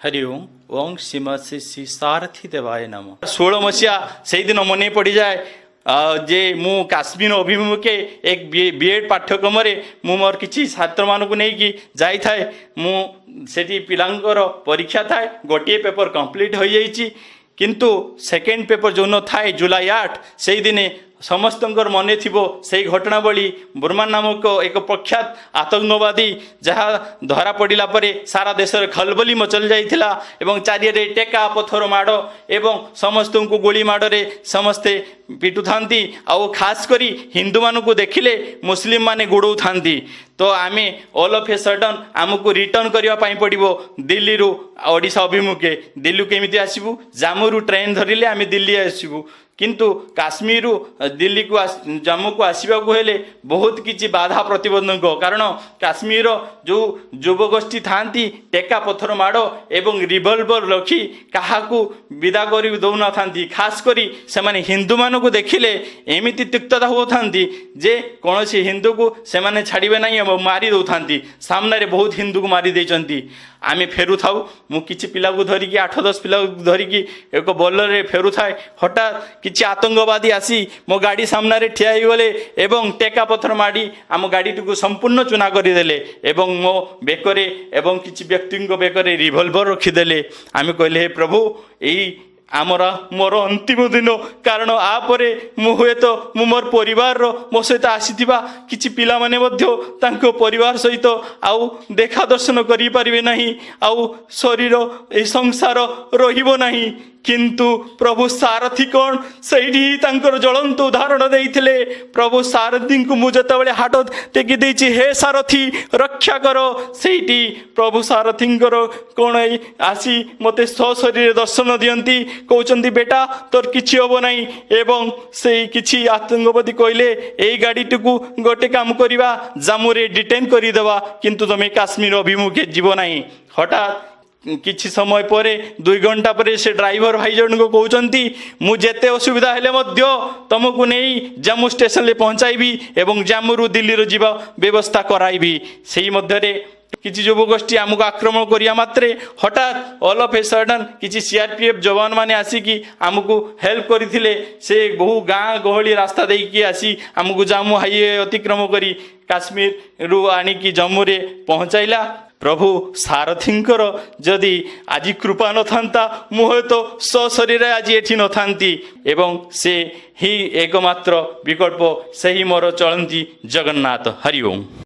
हरि ओम ओं श्रीमती श्री सारथी देवाय नम 16 मसीहा से दिन मन पड़ जाए जे मु काश्मीर अभिमुखे एक बीएड पाठ्यक्रम मु मोर किसी छात्र मानक नहीं जाई थाए मु सेठी पिलांकर परीक्षा थाए गोटे पेपर कंप्लीट हो जाइए किंतु सेकेंड पेपर जो न थाए जुलाई 8 से दिने समस्त मन थी से घटनावली बुरमान नामक एक प्रख्यात आतंकवादी जहाँ धरा पड़ा पर सारा देश में खलबली मचल जाइथिला एवं चारिरे टेका पथर माड़ एवं समस्त को गोली माड़े समस्ते पिटु थांती आउ खास करी हिंदू मान को देखिले मुस्लिम माने गुड़ौ थांती तो आमे ऑल ऑफ ए सडन आमको रिटर्न करने पड़ो दिल्ली रु ओडिशा अभिमुखे दिल्ली केमिति आसबू जाम्मू रु ट्रेन धरिले आमे दिल्ली आसबू किंतु काश्मीर दिल्ली को जम्मू को आसवा हेले बहुत किसी बाधा प्रतिबंधक कारण काश्मीर जो युवगोष्ठी थांती टेका पथर माड़ एवं रिवल्वर रखी क्या विदा कर दौना था खास करी से हिंदू मान को देखिले एमती तिक्तता होता जे कौन हिंदू को से छाड़े ना मारी दौथा सामने बहुत हिंदू को मारी देती आमे फेरु थाउ मु किछि पिला को धरिकी 8-10 पिला को धरिकी एक बोलर रे फेरु थाए हठात किछि आतंकवादी आसी मो गाड़ी सामने रे ठिया गले एवं टेका पत्थर माड़ी आम गाड़ी को संपूर्ण चुना करदेले एवं मो बेकरे एवं किछि व्यक्ति को बेकरे रिवॉल्वर रखीदेले आमे कहले हे प्रभु एई आमर मोर अंतिम दिन कारण आपरे मु हुए तो मु मोर परिवार मो सहित आसीथिबा किछि पिला माने मध्य तांको परिवार सहित आउ देखा दर्शन करि परिबे नाही आउ शरीर ए संसार रहिबो नाही किंतु प्रभु सारथी कौन सही ज्वलंत उदाहरण देइथिले प्रभु सारथी को मुझे बेले हाथ टेकी देछि हे सारथी रक्षा कर सेठी प्रभु सारथी कौन आसी मते सशरीर दर्शन दियंती कहउचंती बेटा तोर किछि होबो नाही एवं से किछि आतंकवादी कहले एई गाड़ीटू गोटे काम करिबा जाम्मू रे डिटेन करि देबा किंतु तमे काश्मीर अभिमुखे जीव नाही हठात किछि समय पर 2 घंटा पर से ड्राइवर भाई जन को कहउचंती मु जेते असुविधा हेले मध्य तुमको नहीं जम्मू स्टेशन ले पहुंचाइबी एवं जम्मू रु दिल्ली रो जीवा व्यवस्था कराइबी सेही मध्य रे किछि युवगोष्ठी आमको आक्रमण करिया मात्रे हठात ऑल ऑफ ए सडन किछि सीआरपीएफ जवान माने आसिकी आमको हेल्प करथिले से बहु गाँ गहली रास्ता देकी आसी आमको जम्मू हाईवे अतिक्रम करी काश्मीर रु आनिकी जम्मू रे पहुंचाइला प्रभु सारथींकर जदि आज कृपा न था मुहे तो सशरीर आज एठी न थांती एवं से ही एकमात्र विकल्प से ही मोर चलती जगन्नाथ हरि ओम।